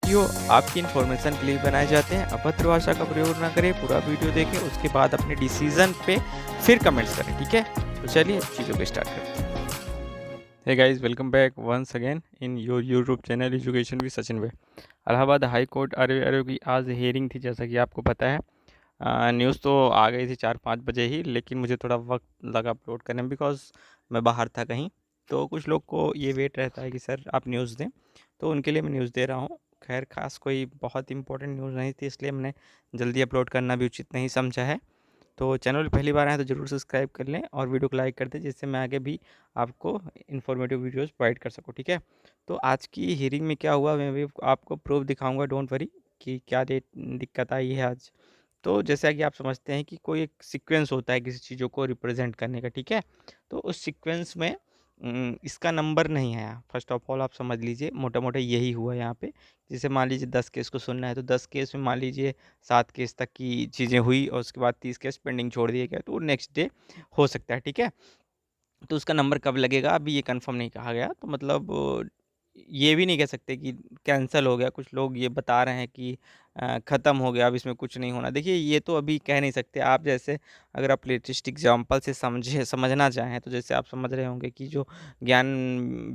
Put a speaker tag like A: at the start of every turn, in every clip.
A: Video आपकी information के लिए बनाए जाते हैं। अभद्र भाषा का प्रयोग ना करें, पूरा वीडियो देखें, उसके बाद अपने डिसीजन पे फिर कमेंट्स करें, ठीक है। तो चलिए चीज़ों को स्टार्ट करते हैं। Hey guys, welcome back once again in your YouTube channel education with Sachin भाई। इलाहाबाद हाई कोर्ट आरओ की आज हियरिंग थी, जैसा कि आपको पता है। न्यूज़ तो आ गई थी 4-5 बजे ही, लेकिन मुझे थोड़ा वक्त लगा अपलोड करने में, बिकॉज मैं बाहर था कहीं। तो कुछ लोग को ये वेट रहता है कि सर आप न्यूज़ दें, तो उनके लिए मैं न्यूज़ दे रहा हूँ। खैर खास कोई बहुत इंपॉर्टेंट न्यूज़ नहीं थी, इसलिए मैंने जल्दी अपलोड करना भी उचित नहीं समझा है। तो चैनल पे पहली बार आए तो ज़रूर सब्सक्राइब कर लें और वीडियो को लाइक कर दें, जिससे मैं आगे भी आपको इन्फॉर्मेटिव वीडियोस प्रोवाइड कर सकूँ, ठीक है। तो आज की हियरिंग में क्या हुआ, मैं भी आपको प्रूफ दिखाऊंगा, डोंट वरी, कि क्या दिक्कत आई है आज। तो जैसा कि आप समझते हैं कि कोई एक सीक्वेंस होता है किसी चीज़ों को रिप्रेजेंट करने का, ठीक है। तो उस सीक्वेंस में इसका नंबर नहीं है। फर्स्ट ऑफ ऑल आप समझ लीजिए, मोटा मोटा यही हुआ यहाँ पे। जैसे मान लीजिए 10 केस को सुनना है, तो 10 केस में मान लीजिए 7 केस तक की चीज़ें हुई और उसके बाद 30 केस पेंडिंग छोड़ दिए गए, तो नेक्स्ट डे हो सकता है, ठीक है। तो उसका नंबर कब लगेगा अभी ये कंफर्म नहीं कहा गया। तो मतलब ये भी नहीं कह सकते कि कैंसिल हो गया। कुछ लोग ये बता रहे हैं कि ख़त्म हो गया, अब इसमें कुछ नहीं होना। देखिए ये तो अभी कह नहीं सकते। आप जैसे अगर आप लेटेस्ट एग्जांपल से समझना चाहें, तो जैसे आप समझ रहे होंगे कि जो ज्ञान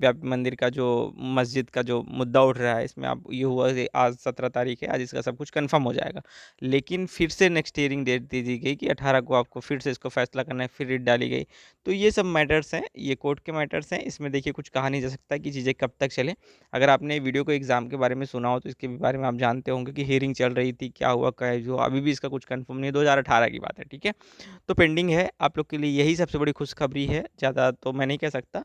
A: व्यापी मंदिर का जो मस्जिद का जो मुद्दा उठ रहा है, इसमें आप ये हुआ कि आज 17 तारीख है, आज इसका सब कुछ कंफर्म हो जाएगा। लेकिन फिर से नेक्स्ट हियरिंग डेट दे दी गई कि 18 को आपको फिर से इसको फैसला करना है, फिर डेट डाली गई। तो ये सब मैटर्स हैं, ये कोर्ट के मैटर्स हैं। इसमें देखिए कुछ कहा नहीं जा सकता कि चीज़ें कब तक चलें। अगर आपने वीडियो को एग्ज़ाम के बारे में सुना हो, तो इसके भी बारे में आप जानते होंगे कि हियरिंग चल रही थी, क्या हुआ, क्या जो अभी भी इसका कुछ कंफर्म नहीं है। 2018 की बात है, ठीक है। तो पेंडिंग है, आप लोग के लिए यही सबसे बड़ी खुशखबरी है। ज़्यादा तो मैं नहीं कह सकता।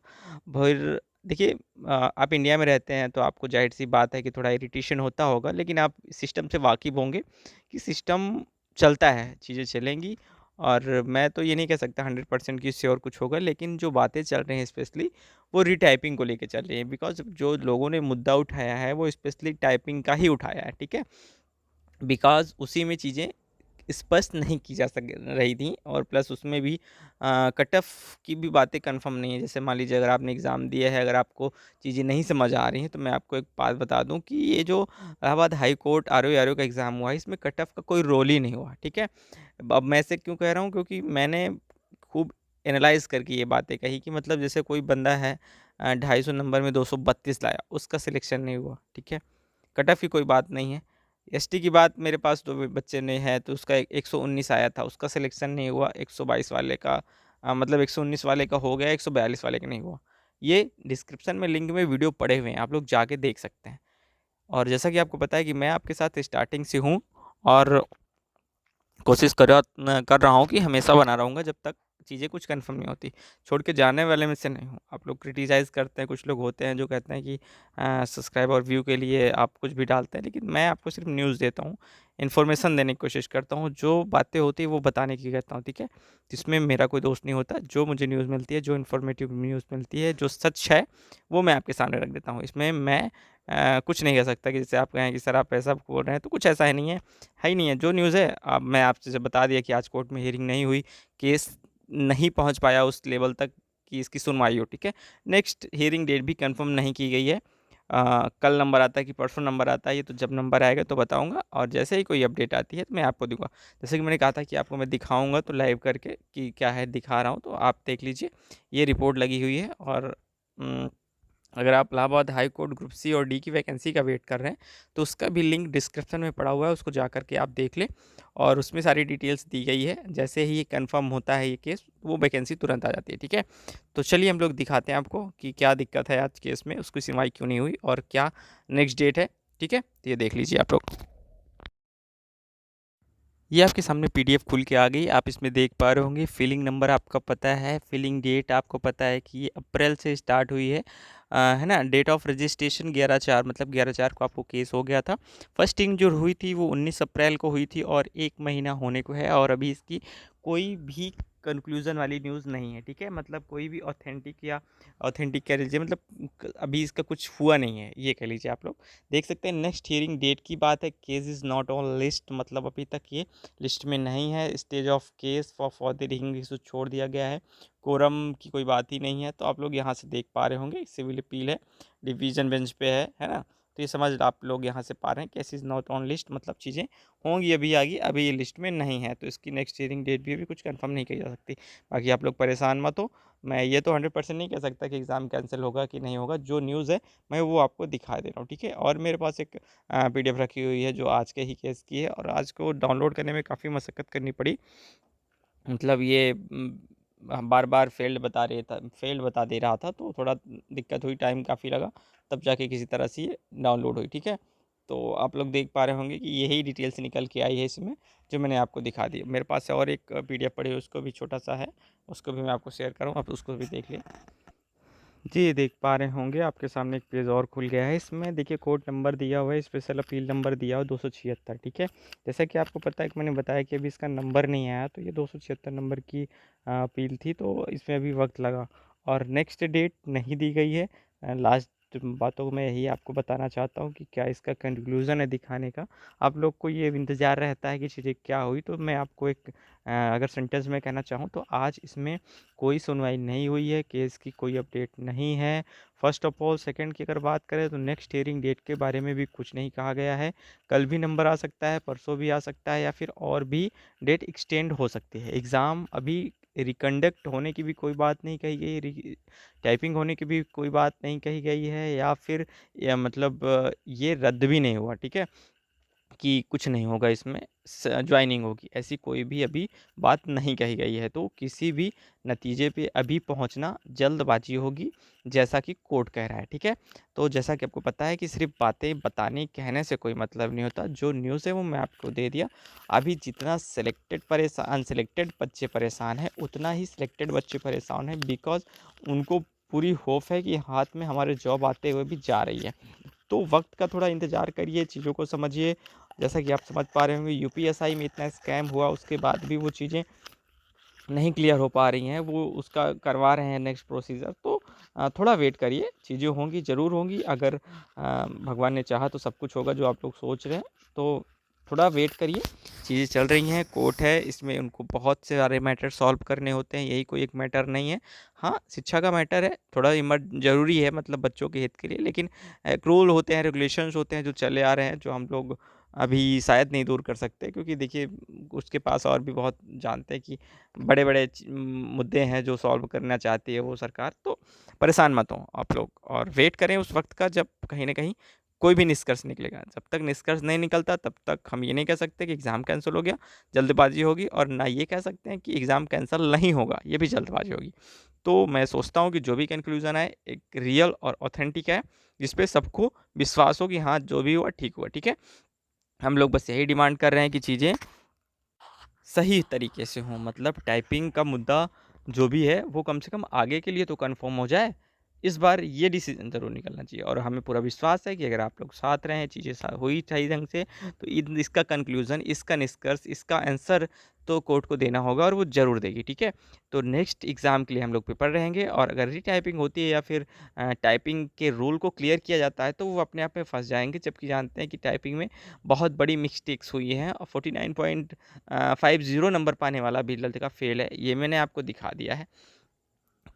A: फिर देखिए आप इंडिया में रहते हैं, तो आपको जाहिर सी बात है कि थोड़ा इरिटेशन होता होगा, लेकिन आप सिस्टम से वाकिफ़ होंगे कि सिस्टम चलता है, चीज़ें चलेंगी। और मैं तो ये नहीं कह सकता 100% कि श्योर कुछ होगा, लेकिन जो बातें चल रही हैं स्पेशली वो रीटाइपिंग को लेके चल रही है। बिकॉज़ जो लोगों ने मुद्दा उठाया है वो स्पेशली टाइपिंग का ही उठाया है, ठीक है। बिकॉज़ उसी में चीज़ें स्पष्ट नहीं की जा सक रही थी, और प्लस उसमें भी कट ऑफ की भी बातें कंफर्म नहीं है। जैसे मान लीजिए अगर आपने एग्ज़ाम दिया है, अगर आपको चीज़ें नहीं समझ आ रही हैं, तो मैं आपको एक बात बता दूं कि ये जो इलाहाबाद हाई कोर्ट आरओ का एग्ज़ाम हुआ है, इसमें कट ऑफ का कोई रोल ही नहीं हुआ, ठीक है। अब मैं ऐसे क्यों कह रहा हूँ, क्योंकि मैंने खूब एनालाइज़ करके ये बातें कही कि मतलब जैसे कोई बंदा है 250 नंबर में 232 लाया, उसका सिलेक्शन नहीं हुआ, ठीक है। कट ऑफ की कोई बात नहीं है। एसटी की बात मेरे पास 2 बच्चे ने है, तो उसका 119 आया था, उसका सिलेक्शन नहीं हुआ। 122 वाले का मतलब 119 वाले का हो गया, 142 वाले का नहीं हुआ। ये डिस्क्रिप्शन में लिंक में वीडियो पड़े हुए हैं, आप लोग जाके देख सकते हैं। और जैसा कि आपको पता है कि मैं आपके साथ स्टार्टिंग से हूँ, और कोशिश कर रहा हूँ कि हमेशा बना रहूँगा जब तक चीज़ें कुछ कंफर्म नहीं होती। छोड़ के जाने वाले में से नहीं हूँ। आप लोग क्रिटिसाइज़ करते हैं, कुछ लोग होते हैं जो कहते हैं कि सब्सक्राइब और व्यू के लिए आप कुछ भी डालते हैं, लेकिन मैं आपको सिर्फ न्यूज़ देता हूँ, इन्फॉर्मेशन देने की कोशिश करता हूँ, जो बातें होती है वो बताने की कहता हूँ, ठीक है। जिसमें मेरा कोई दोस्त नहीं होता। जो मुझे न्यूज़ मिलती है, जो इन्फॉर्मेटिव न्यूज़ मिलती है, जो सच है, वो मैं आपके सामने रख देता हूँ। इसमें मैं कुछ नहीं कह सकता कि जैसे आप कहें कि सर आप ऐसा बोल रहे हैं, तो कुछ ऐसा है नहीं है ही नहीं है। जो न्यूज़ है, अब मैं आपसे जब बता दिया कि आज कोर्ट में हियरिंग नहीं हुई, केस नहीं पहुंच पाया उस लेवल तक कि इसकी सुनवाई हो, ठीक है। नेक्स्ट हियरिंग डेट भी कंफर्म नहीं की गई है। कल नंबर आता है कि परसों नंबर आता है, ये तो जब नंबर आएगा तो बताऊंगा, और जैसे ही कोई अपडेट आती है तो मैं आपको दूंगा। जैसे कि मैंने कहा था कि आपको मैं दिखाऊंगा, तो लाइव करके कि क्या है दिखा रहा हूँ, तो आप देख लीजिए। ये रिपोर्ट लगी हुई है। और अगर आप Allahabad high court group C और डी की वैकेंसी का वेट कर रहे हैं, तो उसका भी लिंक डिस्क्रिप्शन में पड़ा हुआ है, उसको जा करके आप देख लें। और उसमें सारी डिटेल्स दी गई है। जैसे ही ये कंफर्म होता है ये केस, वो वैकेंसी तुरंत आ जाती है, ठीक है। तो चलिए हम लोग दिखाते हैं आपको कि क्या दिक्कत है आज केस में, उसकी सुनवाई क्यों नहीं हुई और क्या नेक्स्ट डेट है, ठीक है। तो ये देख लीजिए आप लोग। ये आपके सामने पीडीएफ खुल के आ गई। आप इसमें देख पा रहे होंगे, फिलिंग नंबर आपका पता है, फिलिंग डेट आपको पता है कि ये अप्रैल से स्टार्ट हुई है ना। डेट ऑफ रजिस्ट्रेशन 11/4, मतलब 11/4 को आपको केस हो गया था। फर्स्ट हियरिंग जो हुई थी वो 19 अप्रैल को हुई थी, और 1 महीना होने को है, और अभी इसकी कोई भी कंक्लूजन वाली न्यूज़ नहीं है, ठीक है। मतलब कोई भी ऑथेंटिक कह लीजिए, मतलब अभी इसका कुछ हुआ नहीं है, ये कह लीजिए आप लोग। देख सकते हैं नेक्स्ट हियरिंग डेट की बात है। Case is not on list, मतलब अभी तक ये लिस्ट में नहीं है। Stage of case for further hearing issue छोड़ दिया गया है। कोरम की कोई बात ही नहीं है। तो आप लोग यहाँ से देख पा रहे होंगे, सिविल अपील है, डिवीज़न बेंच पे है ना। तो ये समझ आप लोग यहाँ से पा रहे हैं कैसी इज़ नॉट ऑन लिस्ट, मतलब चीज़ें होंगी अभी आगे, अभी ये लिस्ट में नहीं है, तो इसकी नेक्स्ट हियरिंग डेट भी अभी कुछ कंफर्म नहीं की जा सकती। बाकी आप लोग परेशान मत हो, मैं ये तो 100% नहीं कह सकता कि एग्ज़ाम कैंसिल होगा कि नहीं होगा, जो न्यूज़ है मैं वो आपको दिखा दे रहा हूँ, ठीक है। और मेरे पास एक PDF रखी हुई है जो आज के ही केस की है, और आज को डाउनलोड करने में काफ़ी मशक्कत करनी पड़ी, मतलब ये बार-बार फ़ेल्ड बता दे रहा था, तो थोड़ा दिक्कत हुई, टाइम काफ़ी लगा, तब जाके किसी तरह से ये डाउनलोड हुई, ठीक है। तो आप लोग देख पा रहे होंगे कि यही डिटेल्स निकल के आई है इसमें, जो मैंने आपको दिखा दी। मेरे पास और एक PDF पड़ी है, उसको भी छोटा-सा है, उसको भी मैं आपको शेयर करूँ, आप उसको भी देख लें। जी, देख पा रहे होंगे आपके सामने एक पेज और खुल गया है। इसमें देखिए कोड नंबर दिया हुआ है, स्पेशल अपील नंबर दिया हुआ है 276, ठीक है। जैसा कि आपको पता है कि मैंने बताया कि अभी इसका नंबर नहीं आया, तो ये 276 नंबर की अपील थी, तो इसमें अभी वक्त लगा और नेक्स्ट डेट नहीं दी गई है। लास्ट बातों में यही आपको बताना चाहता हूँ कि क्या इसका कंक्लूज़न है दिखाने का। आप लोग को ये इंतज़ार रहता है कि चीज़ें क्या हुई, तो मैं आपको एक अगर सेंटेंस में कहना चाहूँ तो आज इसमें कोई सुनवाई नहीं हुई है, केस की कोई अपडेट नहीं है। फर्स्ट ऑफ ऑल सेकंड की अगर बात करें तो नेक्स्ट हियरिंग डेट के बारे में भी कुछ नहीं कहा गया है। कल भी नंबर आ सकता है, परसों भी आ सकता है, या फिर और भी डेट एक्सटेंड हो सकती है। एग्ज़ाम अभी रिकंडक्ट होने की भी कोई बात नहीं कही गई, टाइपिंग होने की भी कोई बात नहीं कही गई है, या फिर या मतलब ये रद्द भी नहीं हुआ, ठीक है। कि कुछ नहीं होगा इसमें, ज्वाइनिंग होगी, ऐसी कोई भी अभी बात नहीं कही गई है। तो किसी भी नतीजे पे अभी पहुंचना जल्दबाजी होगी, जैसा कि कोर्ट कह रहा है, ठीक है। तो जैसा कि आपको पता है कि सिर्फ बातें बताने कहने से कोई मतलब नहीं होता, जो न्यूज़ है वो मैं आपको दे दिया। अभी जितना अनसेलेक्टेड बच्चे परेशान हैं, उतना ही सिलेक्टेड बच्चे परेशान हैं, बिकॉज उनको पूरी होप है कि हाथ में हमारे जॉब आते हुए भी जा रही है। तो वक्त का थोड़ा इंतज़ार करिए, चीज़ों को समझिए। जैसा कि आप समझ पा रहे होंगे यूपीएसआई में इतना स्कैम हुआ, उसके बाद भी वो चीज़ें नहीं क्लियर हो पा रही हैं, वो उसका करवा रहे हैं नेक्स्ट प्रोसीजर। तो थोड़ा वेट करिए, चीज़ें होंगी, ज़रूर होंगी। अगर भगवान ने चाहा तो सब कुछ होगा जो आप लोग सोच रहे हैं। तो थोड़ा वेट करिए, चीज़ें चल रही हैं, कोर्ट है, इसमें उनको बहुत से सारे मैटर सॉल्व करने होते हैं, यही कोई एक मैटर नहीं है। हाँ, शिक्षा का मैटर है, थोड़ा ज़रूरी है, मतलब बच्चों के हित के लिए, लेकिन एक रूल होते हैं, रेगुलेशंस होते हैं जो चले आ रहे हैं, जो हम लोग अभी शायद नहीं दूर कर सकते, क्योंकि देखिए उसके पास और भी बहुत जानते हैं कि बड़े-बड़े मुद्दे हैं जो सॉल्व करना चाहती है वो सरकार। तो परेशान मत हो आप लोग, और वेट करें उस वक़्त का जब कहीं न कहीं कोई भी निष्कर्ष निकलेगा। जब तक निष्कर्ष नहीं निकलता तब तक हम ये नहीं कह सकते कि एग्ज़ाम कैंसल हो गया, जल्दबाज़ी होगी, और ना ये कह सकते हैं कि एग्ज़ाम कैंसल नहीं होगा, ये भी जल्दबाज़ी होगी। तो मैं सोचता हूँ कि जो भी कन्क्लूज़न आए एक रियल और ऑथेंटिक है, जिस पे सबको विश्वास हो कि हाँ, जो भी हुआ ठीक हुआ, ठीक है? हम लोग बस यही डिमांड कर रहे हैं कि चीज़ें सही तरीके से हों, मतलब टाइपिंग का मुद्दा जो भी है वो कम से कम आगे के लिए तो कन्फर्म हो जाए। इस बार ये डिसीजन ज़रूर निकलना चाहिए, और हमें पूरा विश्वास है कि अगर आप लोग साथ रहें, चीज़ें हुई सही ढंग से, तो इसका कंक्लूजन, इसका निष्कर्ष, इसका आंसर तो कोर्ट को देना होगा, और वो ज़रूर देगी, ठीक है। तो नेक्स्ट एग्ज़ाम के लिए हम लोग प्रिपेयर रहेंगे, और अगर रीटाइपिंग होती है या फिर टाइपिंग के रूल को क्लियर किया जाता है, तो वो अपने आप में फंस जाएंगे, जबकि जानते हैं कि टाइपिंग में बहुत बड़ी मिस्टेक्स हुई हैं, और 49.50 नंबर पाने वाला भी लड़का फेल है, ये मैंने आपको दिखा दिया है।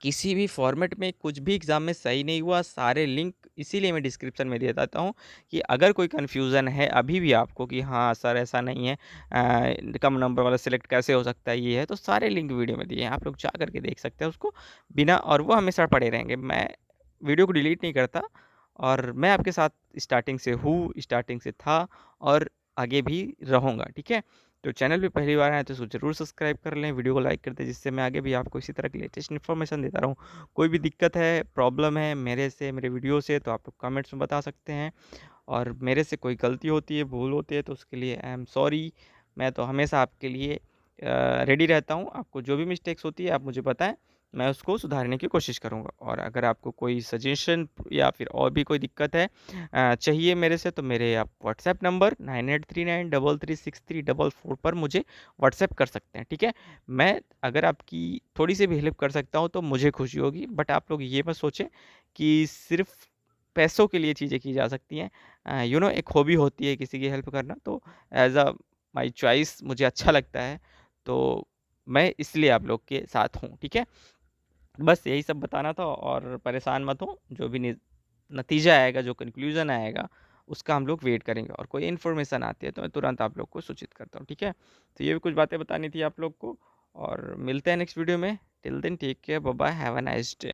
A: किसी भी फॉर्मेट में कुछ भी एग्ज़ाम में सही नहीं हुआ, सारे लिंक इसीलिए मैं डिस्क्रिप्शन में दे देता हूँ कि अगर कोई कन्फ्यूज़न है अभी भी आपको कि हाँ सर ऐसा नहीं है, कम नंबर वाला सिलेक्ट कैसे हो सकता है, ये है, तो सारे लिंक वीडियो में दिए हैं, आप लोग जा करके देख सकते हैं उसको बिना, और वो हमेशा पड़े रहेंगे। मैं वीडियो को डिलीट नहीं करता, और मैं आपके साथ स्टार्टिंग से हूँ, स्टार्टिंग से था, और आगे भी रहूँगा, ठीक है। तो चैनल पे पहली बार आए तो इसको ज़रूर सब्सक्राइब कर लें, वीडियो को लाइक कर दें, जिससे मैं आगे भी आपको इसी तरह की लेटेस्ट इन्फॉर्मेशन देता रहूँ। कोई भी दिक्कत है, प्रॉब्लम है मेरे वीडियो से, तो आप लोग कमेंट्स में बता सकते हैं, और मेरे से कोई गलती होती है, भूल होती है, तो उसके लिए आई एम सॉरी। मैं तो हमेशा आपके लिए रेडी रहता हूँ, आपको जो भी मिस्टेक्स होती है आप मुझे बताएँ, मैं उसको सुधारने की कोशिश करूँगा। और अगर आपको कोई सजेशन या फिर और भी कोई दिक्कत है चाहिए मेरे से, तो मेरे आप व्हाट्सएप नंबर 9839336344 पर मुझे व्हाट्सएप कर सकते हैं, ठीक है। मैं अगर आपकी थोड़ी सी भी हेल्प कर सकता हूँ तो मुझे खुशी होगी, बट आप लोग ये मत सोचें कि सिर्फ पैसों के लिए चीज़ें की जा सकती हैं। एक हॉबी होती है किसी की हेल्प करना, तो एज अ माई चॉइस मुझे अच्छा लगता है, तो मैं इसलिए आप लोग के साथ हूँ, ठीक है। बस यही सब बताना था, और परेशान मत हो, जो भी नतीजा आएगा, जो कंक्लूज़न आएगा, उसका हम लोग वेट करेंगे, और कोई इन्फॉर्मेशन आती है तो मैं तुरंत आप लोग को सूचित करता हूँ, ठीक है। तो ये भी कुछ बातें बतानी थी आप लोग को, और मिलते हैं नेक्स्ट वीडियो में। Till then take care, bye bye, have a nice day.